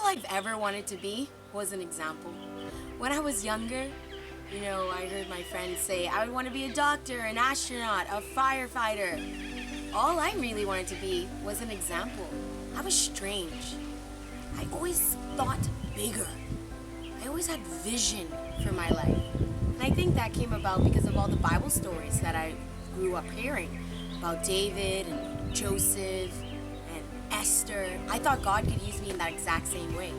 I've ever wanted to be was an example. When I was younger, I heard my friends say I would want to be a doctor, an astronaut, a firefighter. All I really wanted to be was an example. I was strange. I always thought bigger. I always had vision for my life. And I think that came about because of all the Bible stories that I grew up hearing about David and Joseph and Esther. I thought God could use me in that exact same way.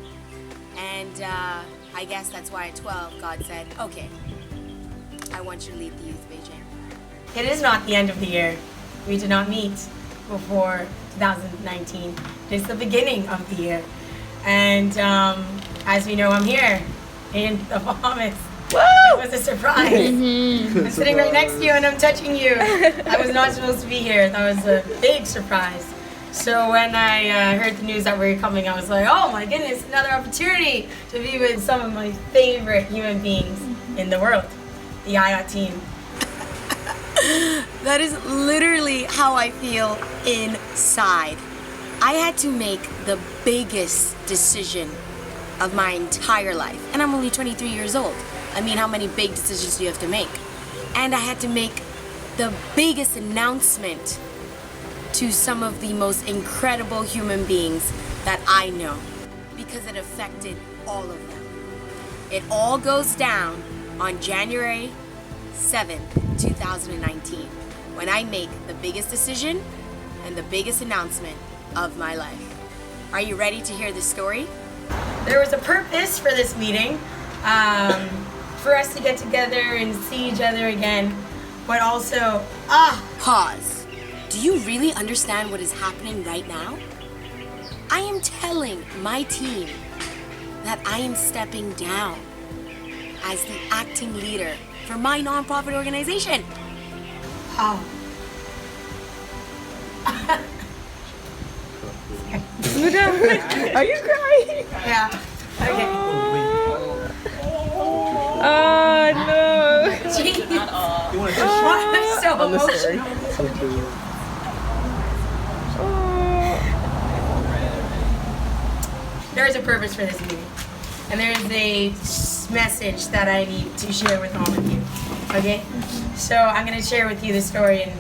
And I guess that's why at 12, God said, okay, I want you to lead the youth Beijing. It is not the end of the year. We did not meet before 2019. It is the beginning of the year. And as we know, I'm here in the Bahamas. Woo! It was a surprise. I'm sitting right next to you and I'm touching you. I was not supposed to be here. That was a big surprise. So when I heard the news that we were coming, I was like, oh my goodness, another opportunity to be with some of my favorite human beings in the world, the IOT Team. That is literally how I feel inside. I had to make the biggest decision of my entire life. And I'm only 23 years old. I mean, how many big decisions do you have to make? And I had to make the biggest announcement to some of the most incredible human beings that I know, because it affected all of them. It all goes down on January 7th, 2019, when I make the biggest decision and the biggest announcement of my life. Are you ready to hear the story? There was a purpose for this meeting, for us to get together and see each other again, but also, Pause. Do you really understand what is happening right now? I am telling my team that I am stepping down as the acting leader for my nonprofit organization. oh. Are you crying? Yeah. Okay. Oh no. Jeez. I'm so emotional. There is a purpose for this meeting, and there is a message that I need to share with all of you. Okay? So I'm going to share with you the story and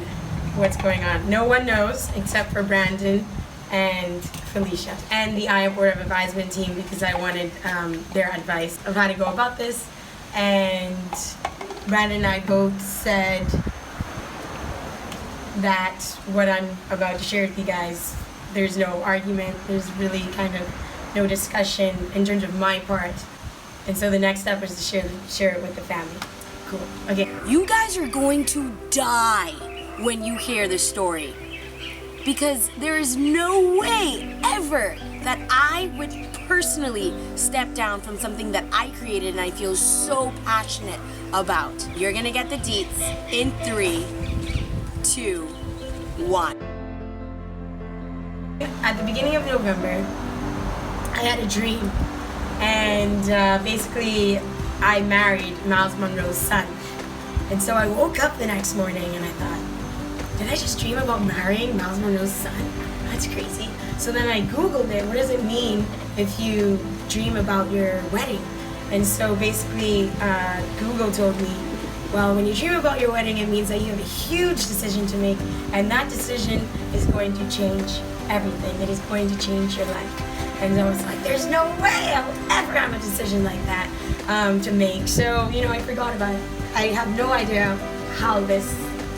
what's going on. No one knows except for Brandon and Felicia and the IOT Board of Advisement team, because I wanted their advice of how to go about this. And Brandon and I both said that what I'm about to share with you guys, there's no argument, there's really kind of no discussion in terms of my part. And so the next step is to share it with the family. Cool. Okay. You guys are going to die when you hear the story, because there is no way ever that I would personally step down from something that I created and I feel so passionate about. You're gonna get the deets in 3, 2, 1. At the beginning of November, I had a dream, and basically I married Miles Monroe's son. And so I woke up the next morning and I thought, did I just dream about marrying Miles Monroe's son? That's crazy. So then I Googled it. What does it mean if you dream about your wedding? And so basically Google told me, well, when you dream about your wedding, it means that you have a huge decision to make, and that decision is going to change everything. It is going to change your life. And I was like, there's no way I will ever have a decision like that to make. So, I forgot about it. I have no idea how this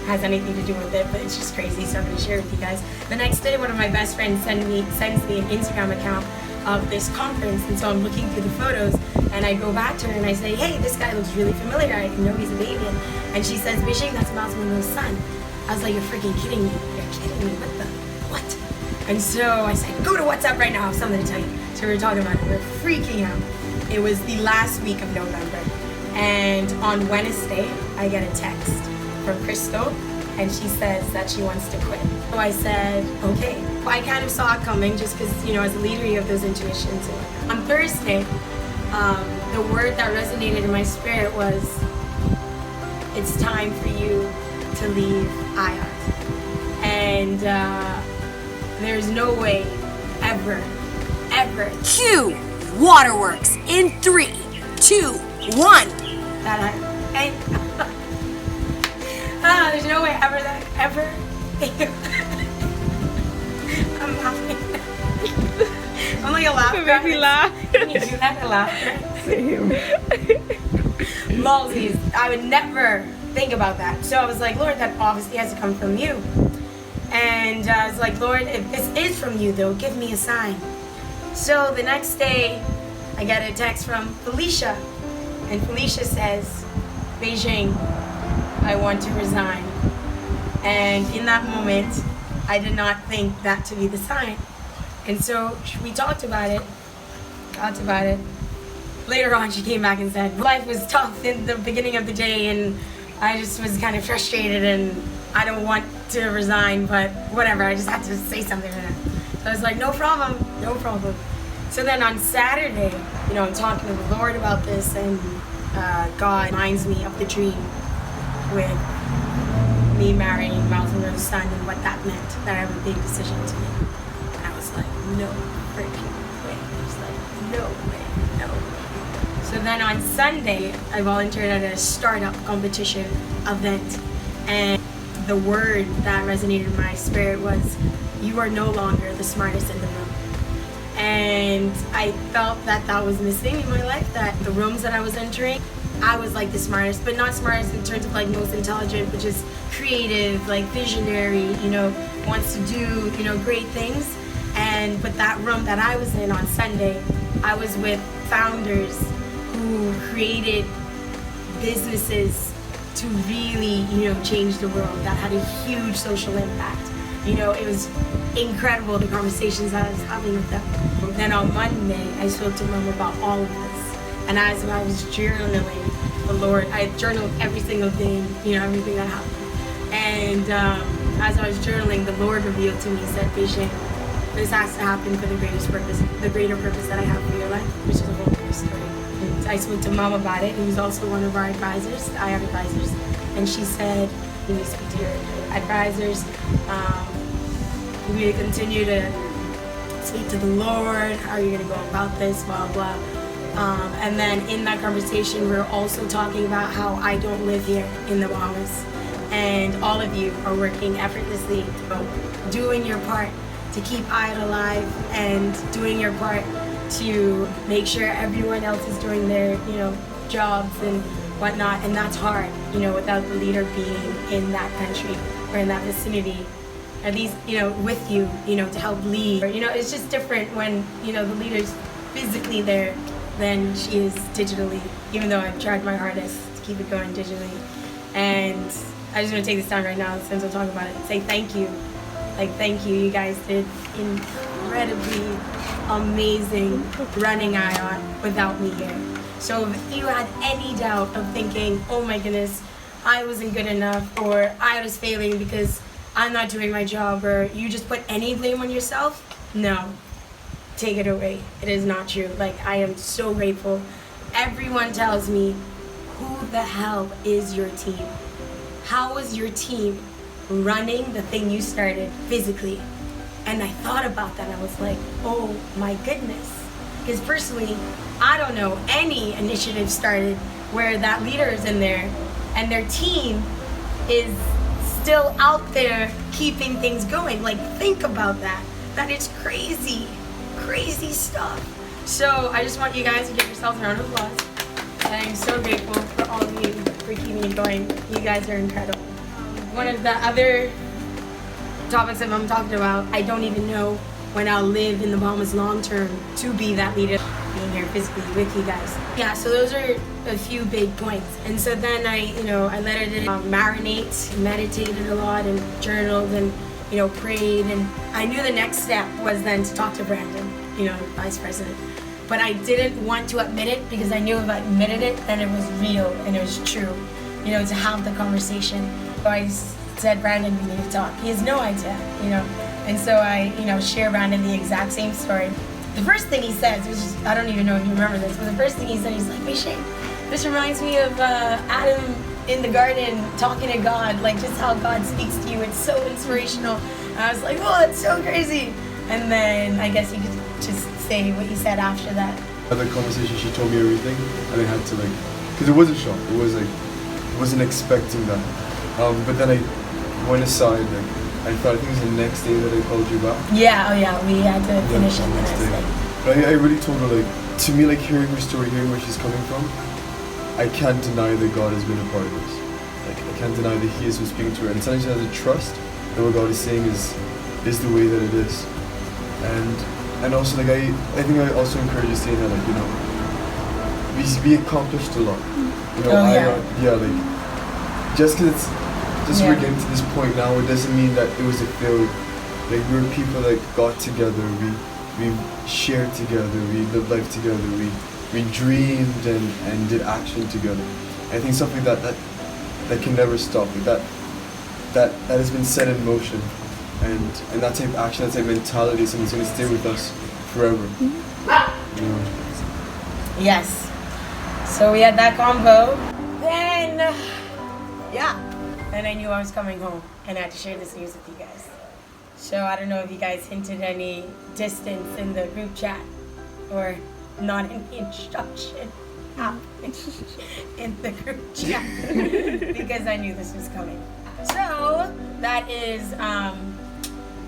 has anything to do with it, but it's just crazy, so I'm going to share it with you guys. The next day, one of my best friends sends me an Instagram account of this conference, and so I'm looking through the photos, and I go back to her and I say, hey, this guy looks really familiar, I know he's a Canadian. And she says, Beijing, that's Miles Monroe's son. I was like, you're freaking kidding me. You're kidding me. What? And so I said, go to WhatsApp right now, I have something to tell you. So we were talking about it, we were freaking out. It was the last week of November, and on Wednesday, I get a text from Crystal, and she says that she wants to quit. So I said, okay. Well, I kind of saw it coming just because, as a leader, you have those intuitions. On Thursday, the word that resonated in my spirit was, it's time for you to leave IOT. And there's no way, ever, Cue waterworks in 3, 2, 1. That there's no way ever that ever. I'm laughing. I'm like a laugher. It makes me laugh. Can you do that? A laugher. Same. Malsies. I would never think about that. So I was like, Lord, that obviously has to come from you. And I was like, Lord, if this is from you, though, give me a sign. So the next day, I get a text from Felicia. And Felicia says, Beijing, I want to resign. And in that moment, I did not think that to be the sign. And so we talked about it. Later on, she came back and said, life was tough in the beginning of the day, and I just was kind of frustrated, and I don't want to resign, but whatever, I just had to say something to her. So I was like, no problem. So then on Saturday, I'm talking to the Lord about this, and God reminds me of the dream with me marrying Miles Monroe's son and what that meant, that I have a big decision to make. And I was like, no freaking way. I was like, no way. So then on Sunday, I volunteered at a startup competition event, and the word that resonated in my spirit was, you are no longer the smartest in the room. And I felt that was missing in my life, that the rooms that I was entering, I was like the smartest, but not smartest in terms of like most intelligent, but just creative, like visionary, wants to do, great things. But that room that I was in on Sunday, I was with founders who created businesses to really, change the world, that had a huge social impact. It was incredible, the conversations that I was having with them. Then on Monday, I spoke to Mom about all of this. And as I was journaling, the Lord, I journaled every single thing, everything that happened. And as I was journaling, the Lord revealed to me, said, Beijing, this has to happen for the greatest purpose, the greater purpose that I have for your life, which is a whole other story. And I spoke to Mom about it, who's also one of our advisors, I have advisors. And she said, you need to speak to your advisors. You need to continue to speak to the Lord. How are you going to go about this, blah, blah. And then in that conversation, we're also talking about how I don't live here in the Bahamas. And all of you are working effortlessly, doing your part to keep IOT alive, and doing your part to make sure everyone else is doing their, jobs and whatnot. And that's hard, without the leader being in that country or in that vicinity, at least, with you, to help lead. It's just different when, the leader's physically there than she is digitally, even though I've tried my hardest to keep it going digitally. And I just want to take this time right now, since we're talking about it, and say thank you. Thank you. You guys did incredibly amazing running IOT without me here. So if you had any doubt of thinking, oh my goodness, I wasn't good enough, or I was failing because I'm not doing my job, or you just put any blame on yourself, no. Take it away. It is not true. I am so grateful. Everyone tells me, who the hell is your team? How was your team running the thing you started physically? And I thought about that. I was like, oh my goodness. Because personally, I don't know any initiative started where that leader is in there and their team is still out there keeping things going. Think about that. That is crazy. Crazy stuff. So I just want you guys to give yourselves a round of applause. I'm so grateful for all of you for keeping me going. You guys are incredible. One of the other topics that I'm talking about, I don't even know when I'll live in the Bahamas long term to be that leader, being here physically with you guys. Yeah, so those are a few big points. And so then I let it marinate, meditated a lot, and journaled, and prayed, and I knew the next step was then to talk to Brandon, Vice President. But I didn't want to admit it, because I knew if I admitted it, then it was real and it was true, to have the conversation. So I said, Brandon, we need to talk. He has no idea, And so I, share Brandon the exact same story. The first thing he says, which is, I don't even know if you remember this, but the first thing he said, he's like, Beijing, this reminds me of Adam in the garden talking to God, just how God speaks to you. It's so inspirational. And I was like, oh, it's so crazy. And then I guess you could just say what you said after that. Had the conversation, she told me everything, and I had to like, because it was a shock. It was like, I wasn't expecting that. But then I went aside. Like, I thought it was the next day that I called you back. Yeah, oh yeah, we had to finish it the next day. But I really told her, like, to me, like, hearing her story, hearing where she's coming from, I can't deny that God has been a part of this. Like, I can't deny that He is who's speaking to her. And sometimes she has to trust that what God is saying is the way that it is. And also, like, I think I also encourage you saying that, like, you know, we accomplished a lot. You know, like, just because we're getting to this point now, it doesn't mean that it was a failure. Like, we were people that got together, we shared together, we lived life together, we dreamed and did action together. I think something that can never stop. Like that has been set in motion, and that type of action, that type of mentality is something that's going to stay with us forever. You know? Yes. So we had that convo. Then, then I knew I was coming home, and I had to share this news with you guys. So I don't know if you guys hinted any distance in the group chat, or not any instruction in the group chat, because I knew this was coming. So that is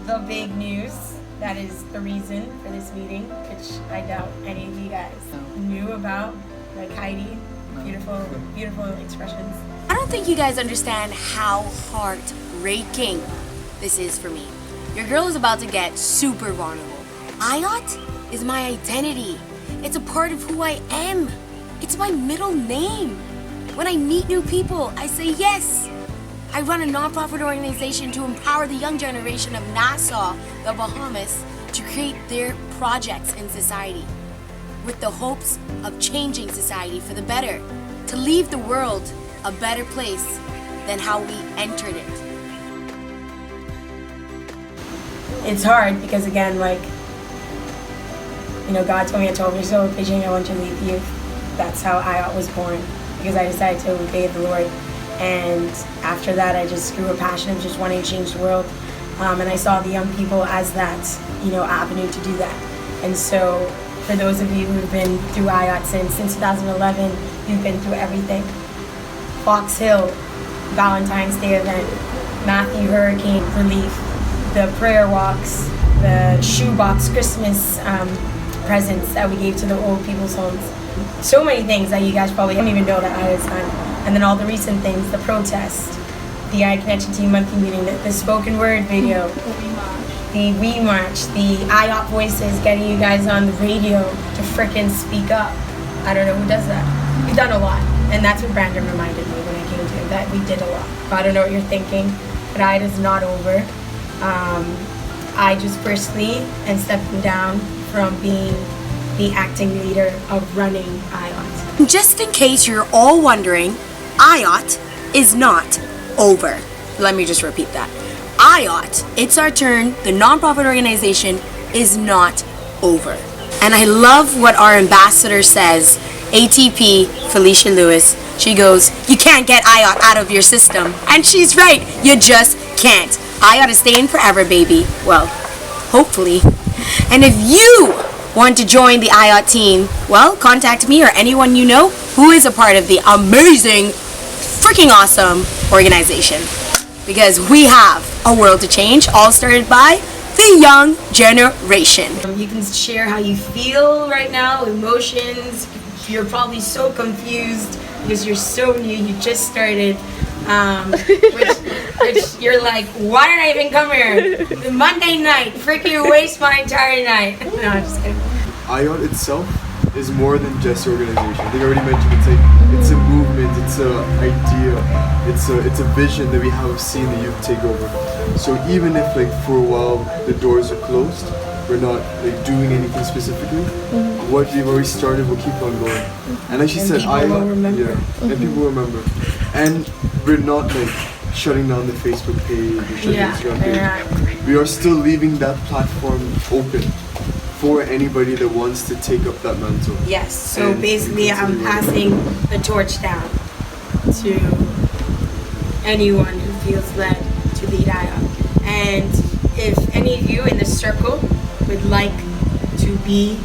the big news. That is the reason for this meeting, which I doubt any of you guys knew about. Like Heidi, beautiful, beautiful expressions. I don't think you guys understand how heartbreaking this is for me. Your girl is about to get super vulnerable. IOT is my identity. It's a part of who I am. It's my middle name. When I meet new people, I say yes. I run a nonprofit organization to empower the young generation of Nassau, the Bahamas, to create their projects in society, with the hopes of changing society for the better, to leave the world a better place than how we entered it. It's hard because, again, like, you know, God told me at 12 years old, Beijing, I want you to lead the youth. That's how IOT was born, because I decided to obey the Lord. And after that, I just grew a passion of just wanting to change the world. And I saw the young people as that, you know, avenue to do that. And so, for those of you who've been through IOT since 2011, you've been through everything. Fox Hill, Valentine's Day event, Matthew Hurricane Relief, the prayer walks, the shoebox Christmas presents that we gave to the old people's homes. So many things that you guys probably don't even know that I had done. And then all the recent things, the protest, the IOT Team monthly meeting, the spoken word video, the remarch, the IOT voices, getting you guys on the radio to frickin' speak up. I don't know who does that. We've done a lot. And that's what Brandon reminded me when I came to him, that we did a lot. I don't know what you're thinking, but IOT is not over. I just personally am stepping down from being the acting leader of running IOT. Just in case you're all wondering, IOT is not over. Let me just repeat that. IOT, it's our turn, the nonprofit organization, is not over. And I love what our ambassador says, ATP Felicia Lewis. She goes, you can't get IOT out of your system. And she's right, you just can't. IOT is staying forever, baby. Well, hopefully. And if you want to join the IOT team, well, contact me or anyone you know who is a part of the amazing, freaking awesome organization. Because we have a world to change, all started by the young generation. You can share how you feel right now, emotions. You're probably so confused because you're so new, you just started. Which you're like, why did I even come here? Monday night, freaking waste my entire night. No, I'm just kidding. IOT itself is more than just an organization. I think I already mentioned it's a movement, it's an idea, it's a vision that we have seen the youth take over. So even if like for a while the doors are closed, we're not like doing anything specifically. What we've already started will keep on going. And like she said, and people will remember. And we're not like shutting down the Facebook page or shutting the Instagram page. We are still leaving that platform open for anybody that wants to take up that mantle. Yes, so basically I'm passing the torch down to anyone who feels led to lead IOT. And if any of you in the circle would like to be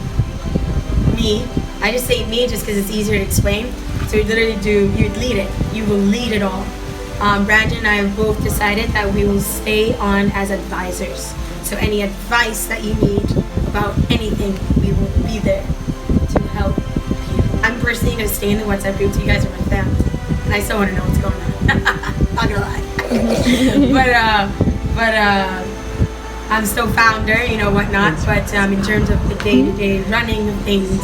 me. I just say me just because it's easier to explain. So you'd lead it. You will lead it all. Brandon and I have both decided that we will stay on as advisors. So any advice that you need about anything, we will be there to help you. I'm personally going to stay in the WhatsApp group, so you guys are my family. And I still want to know what's going on. Not gonna lie. but I'm still founder, whatnot. But in terms of the day-to-day running of things,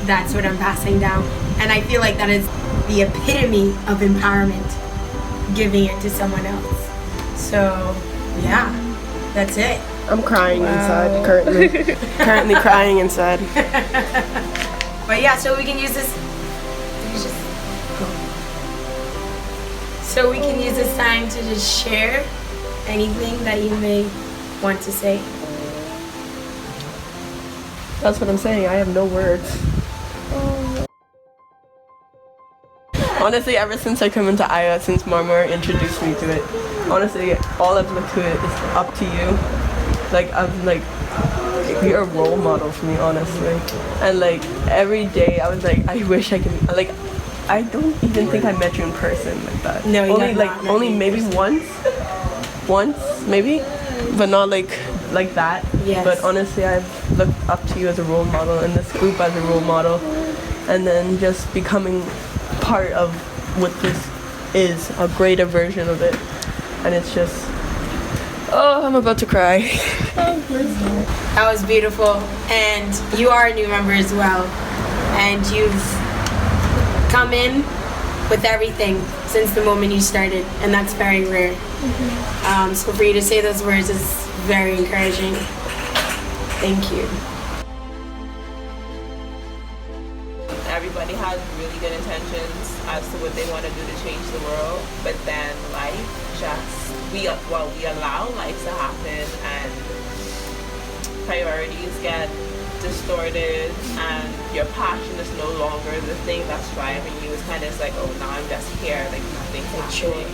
that's what I'm passing down. And I feel like that is the epitome of empowerment, giving it to someone else. So, yeah, that's it. I'm crying inside currently. Currently crying inside. But yeah, so we can use this. So we can use this time to just share anything that you may want to say. That's what I'm saying. I have no words. Honestly, ever since I come into IOT, since Marmar introduced me to it, honestly, all I've looked to it is up to you. You're a role model for me, honestly. And every day I was like, I wish I could, I don't even think I met you in person like that. No, you only have not. only maybe once maybe, but not like that. Yes. But honestly, I've looked up to you as a role model, and this group as a role model, and then just becoming part of what this is, a greater version of it. And it's just, oh, I'm about to cry. That was beautiful. And you are a new member as well. And you've come in with everything since the moment you started, and that's very rare. So for you to say those words is very encouraging. Thank you. Everybody has really good intentions as to what they want to do to change the world, but then life we allow life to happen, and priorities get distorted, and your passion is no longer the thing that's driving you. It's kind of like, oh, now I'm just here, nothing's happening.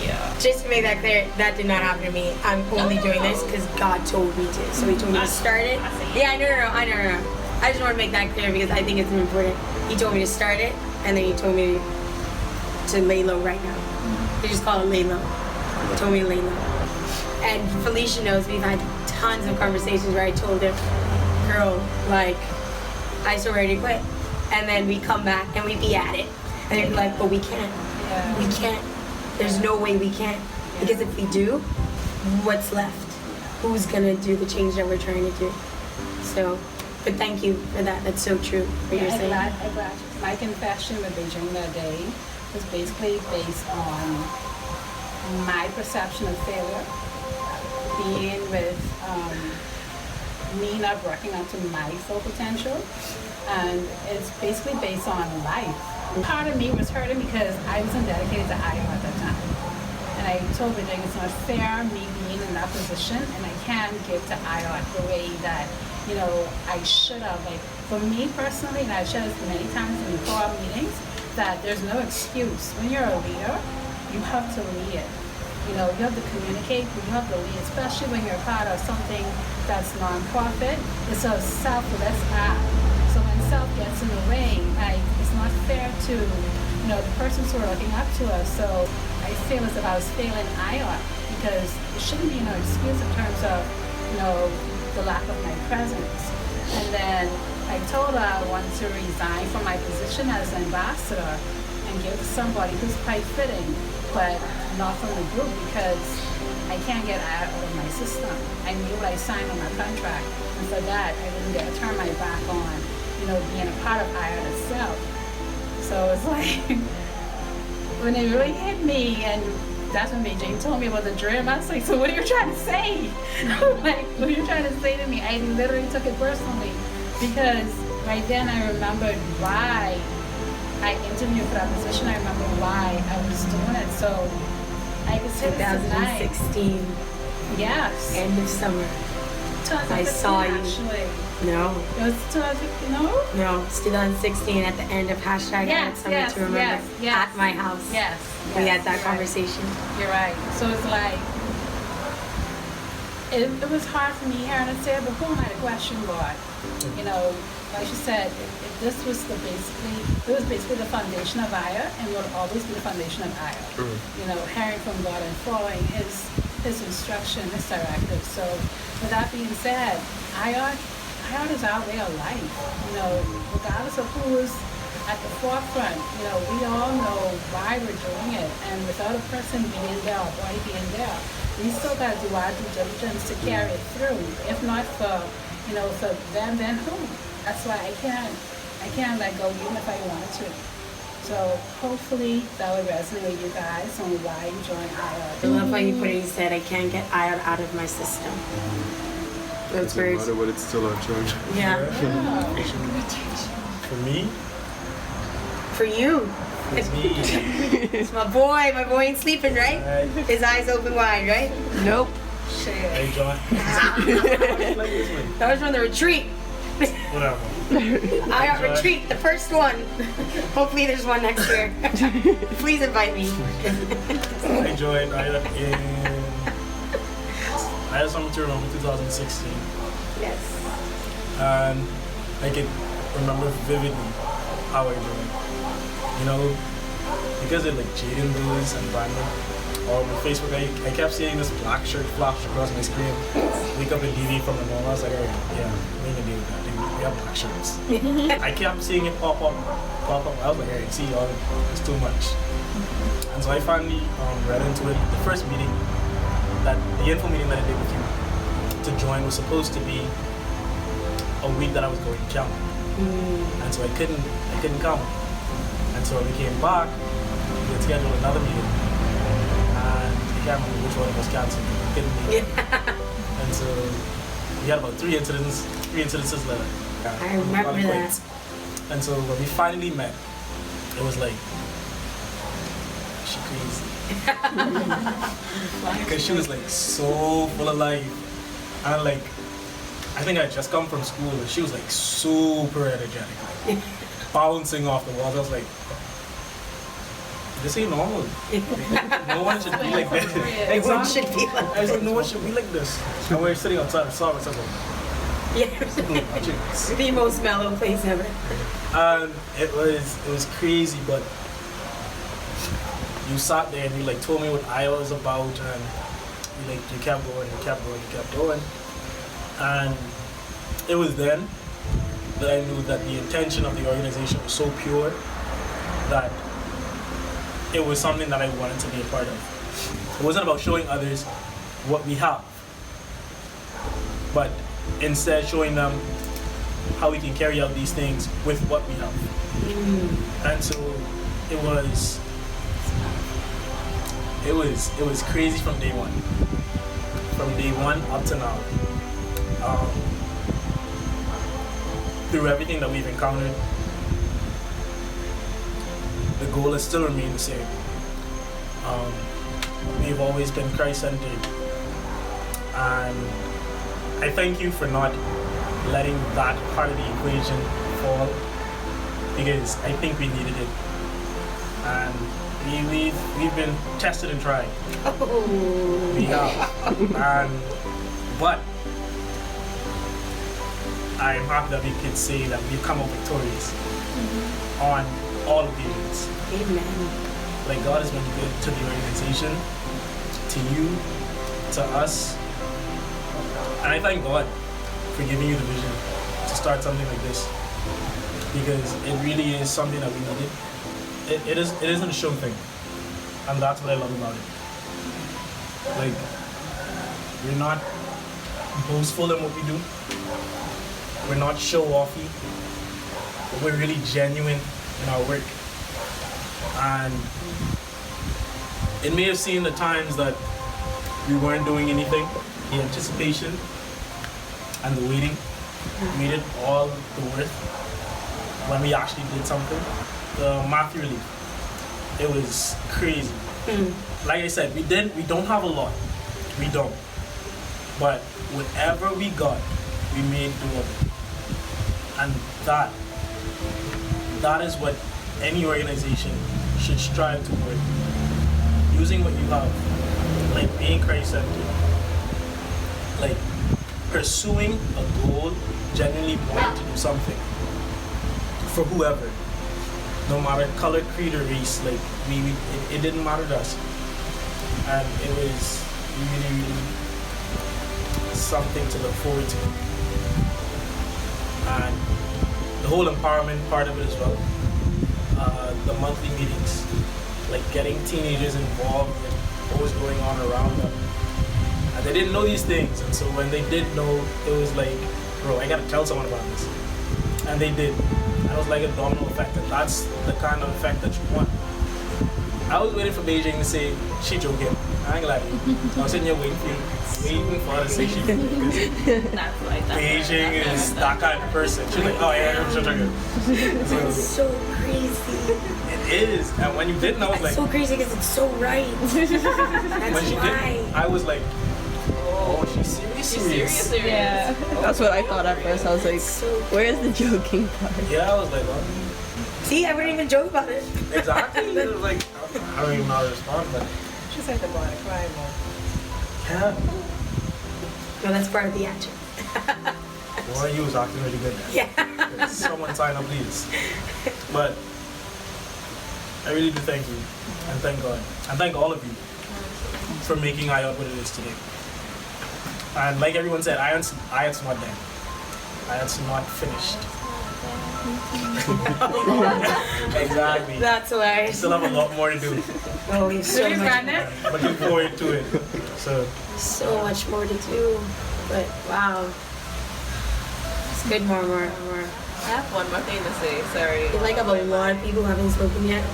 Yeah. Just to make that clear, that did not happen to me. I'm only doing this because God told me to. So He told me to start it. Yeah, I know. I just want to make that clear because I think it's important. He told me to start it, and then He told me to lay low right now. He just called it lay low. He told me to lay low. And Felicia knows we've had tons of conversations where I told her, girl, I so ready to quit. And then we come back and we be at it. And they'd be like, but we can't. Yeah. We can't. There's no way we can't. Because if we do, what's left? Who's gonna do the change that we're trying to do? So, but thank you for that. That's so true. What you're saying. I'm glad. My confession with Beijing that day was basically based on my perception of failure, being with me not working up to my full potential, and it's basically based on life. Part of me was hurting because I wasn't dedicated to IO at that time. And I told Beijing it's not fair me being in that position, and I can't give to IO the way that, I should have. For me personally, and I've shared this many times in co-op meetings, that there's no excuse. When you're a leader, you have to lead it. You have to communicate, you have to lead, especially when you're part of something that's non-profit. It's a selfless act. So when self gets in the way, it's not fair to, the persons who are looking up to us. So I feel as if I was failing IOT because it shouldn't be no excuse in terms of, the lack of my presence. And then I told her I wanted to resign from my position as an ambassador and give to somebody who's quite fitting, but not from the group because I can't get out of my system. I knew what I signed on my contract, and for that I wouldn't get to turn my back on, being a part of IOT itself. So it's like when it really hit me, and that's when Beijing told me about the dream. I was like, so what are you trying to say? What are you trying to say to me? I literally took it personally because right then I remembered why I interviewed for that position. I remember why I was doing it. So I could say 2016. Yes. End of summer. I saw you. Actually. No. It was 2015, no? No, it's 2016 at the end of hashtag Yes, Summer yes, to Remember yes. at my house. Yes. We yes, had that you're conversation. Right. You're right. So it's like, it was hard for me hearing it said, but who am I to question God? like you said, this was basically the foundation of IOT and will always be the foundation of IOT. You know, hearing from God and following His instruction, His directive. So, with that being said, IOT is our way of life. You know, regardless of who is at the forefront, you know, we all know why we're doing it, and without a person being there or body being there, we still got to do our due diligence to carry it through. If not for, you know, for them, then who? That's why I can't let go even if I wanted to. So hopefully that will resonate with you guys on why you join IOT. I love how you put it. You said I can't get IOT out of my system. That's Doesn't very. matter what, it's still our church. Yeah. For me, For you. It's my boy. My boy ain't sleeping, right? His eyes open wide, right? Nope. I joined. That was from the retreat. Whatever. IOT retreat, the first one. Hopefully there's one next year. Please invite me. I joined IOT in summer to remember 2016, Yes. and I can remember vividly how I joined. You know, because of like Jaden Lewis and Brandon, or on Facebook, I kept seeing this black shirt flash across my screen. Wake up in DV from the mall. I was like, alright, yeah, we can deal with that. We have black shirts. I kept seeing it pop up. I was like, alright, see, y'all, it's too much. And so I finally read into it. The first meeting, the info meeting that I did with you to join was supposed to be a week that I was going to camp. And so I couldn't come. And so when we came back, we had scheduled another meeting. And I can't remember which one was cancelled. We couldn't make it. And so we had about three incidences later. I remember that. And so when we finally met, it was like, she crazy. Because she was like so full of life. And like, I think I just come from school and she was like super energetic. Like, bouncing off the walls. I was like, this ain't normal. No one should be like this. Exactly. Should be like I was like, no one should be like this. And we were sitting outside and saw myself like, Yeah. The most mellow place ever. and it was crazy, but you sat there and you like told me what IOT was about, and you kept going. And it was then that I knew that the intention of the organization was so pure that it was something that I wanted to be a part of. It wasn't about showing others what we have, but instead showing them how we can carry out these things with what we have. And so it was crazy from day one. From day one up to now. Through everything that we've encountered, the goal has still remained the same. We've always been Christ-centered, and I thank you for not letting that part of the equation fall, because I think we needed it, and we've been tested and tried. We have, but I'm happy that we can say that we've come out victorious on all occasions. Amen. Like, God has been good to the organization, to you, to us. And I thank God for giving you the vision to start something like this, because it really is something that we needed. It isn't a show thing, and that's what I love about it. Like, we're not boastful in what we do. We're not show-offy, but we're really genuine in our work. And it may have seemed at times that we weren't doing anything. The anticipation and the waiting made it all the worth when we actually did something. The Matthew relief, it was crazy. Like I said, we don't have a lot. We don't. But whatever we got, we made do of it. And that is what any organization should strive toward. Using what you have, like being Christ-centered, like pursuing a goal, genuinely wanting to do something, for whoever, no matter color, creed, or race. Like it didn't matter to us, and it was really, really something to look forward to. And the whole empowerment part of it as well. The monthly meetings, like getting teenagers involved in what was going on around them. And they didn't know these things, and so when they did know, it was like, bro, I gotta tell someone about this. And they did. And it was like a domino effect, and that's the kind of effect that you want. I was waiting for Beijing to say, she joking. I ain't gonna lie to you. I was sitting here waiting for her to say she joking. That's like that. Beijing is that kind of person. She's like, oh yeah, she's joking. It's so crazy. It is. And when you didn't, I was It's like, so crazy because it's so right. when That's she why. didn't, I was like, oh, she's serious. Yeah. That's what I thought at first. I was like, where's the joking part? Yeah, I was like, oh. See, I wouldn't even joke about it. Exactly. It was like, I don't even know how to respond, but She's like the boy crying more. yeah. No, that's part of the action. Well, you was acting really good. Yeah. Someone sign up, please. But I really do thank you, and thank God, and thank all of you for making IOT what it is today. And like everyone said, IOT's not done. IOT's not finished. Exactly. That's We hilarious. still have a lot more to do. Oh, we have so much, Looking forward to it. so much more to do. But wow. It's good, more. I have one more thing to say. Sorry. I feel like about a lot of people who haven't spoken yet.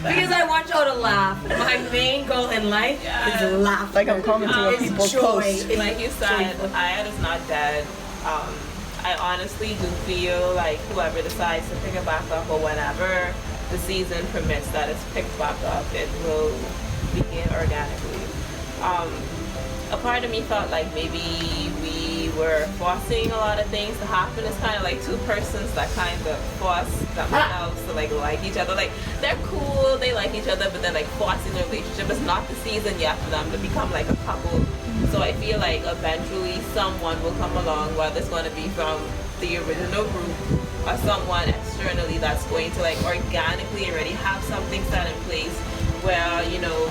Because I want y'all to laugh. My main goal in life is to laugh. Like I'm commenting on It's people's joy. posts. It's Like you said, joyful. IOT is not dead. I honestly do feel like whoever decides to pick it back up or whenever the season permits that it's picked back up, it will begin organically. A part of me felt like maybe we were forcing a lot of things to happen. It's kind of like two persons that kind of force themselves to like each other. Like they're cool, they like each other, but then like forcing the relationship. It's not the season yet for them to become like a couple. So I feel like eventually someone will come along, whether it's going to be from the original group or someone externally that's going to like organically already have something set in place where, you know,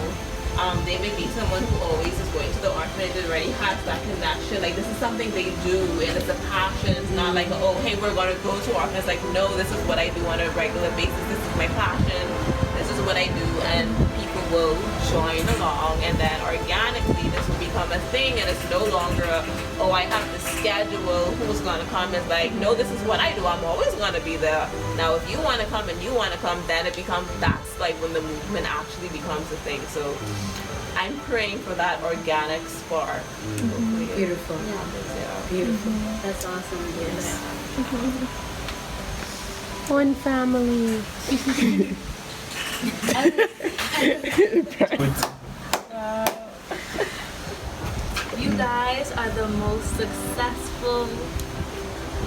they may be someone who always is going to the orphanage and already has that connection. Like this is something they do and it's a passion. It's not like, oh, hey, we're going to go to orphanage. Like, no, this is what I do on a regular basis. This is my passion. This is what I do. And people will join along, and then organically this will become a thing, and it's no longer oh, I have to schedule who's going to come. It's like, no, this is what I do. I'm always going to be there. Now if you want to come and you want to come, then it becomes, that's like when the movement actually becomes a thing. So I'm praying for that organic spark. Beautiful. Beautiful. That's awesome. Yes. One family. You guys are the most successful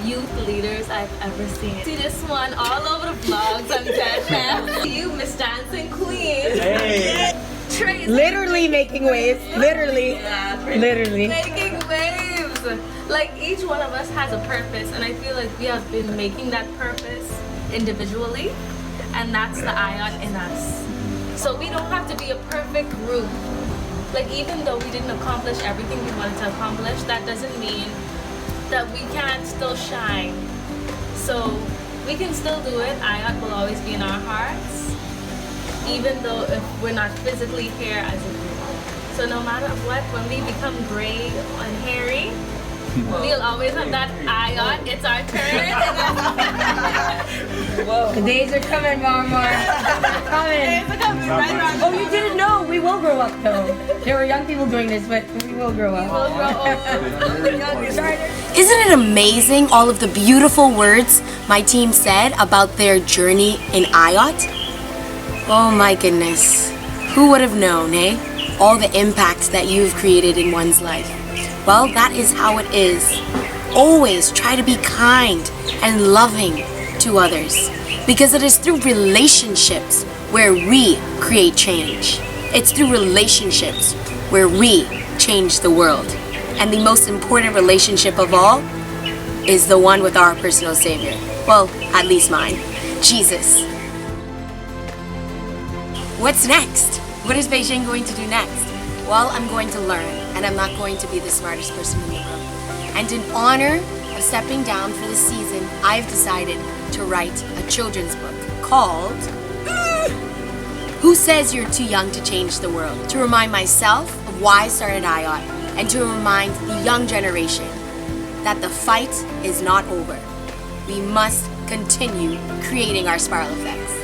youth leaders I've ever seen. See this one all over the vlogs. I'm dead now. You, Miss Dancing Queen. Hey. Tracy. Literally making waves. Literally. Literally. Making waves. Like each one of us has a purpose, and I feel like we have been making that purpose individually, and that's the IOT in us. So we don't have to be a perfect group. Like even though we didn't accomplish everything we wanted to accomplish, that doesn't mean that we can't still shine. So we can still do it. IOT will always be in our hearts, even though if we're not physically here as a group. So no matter what, when we become gray and hairy, we'll always have that IOT. It's our turn. The days are coming, Mama. Coming. Oh, you didn't know. We will grow up, though. There were young people doing this, but we will grow up. Isn't it amazing all of the beautiful words my team said about their journey in IOT? Oh my goodness. Who would have known, eh? All the impact that you've created in one's life. Well, that is how it is. Always try to be kind and loving to others, because it is through relationships where we create change. It's through relationships where we change the world. And the most important relationship of all is the one with our personal Savior. Well, at least mine, Jesus. What's next? What is Beijing going to do next? Well, I'm going to learn, and I'm not going to be the smartest person in the room. And in honor of stepping down for the season, I've decided to write a children's book called Who Says You're Too Young to Change the World? To remind myself of why I started IOT, and to remind the young generation that the fight is not over. We must continue creating our spiral effects.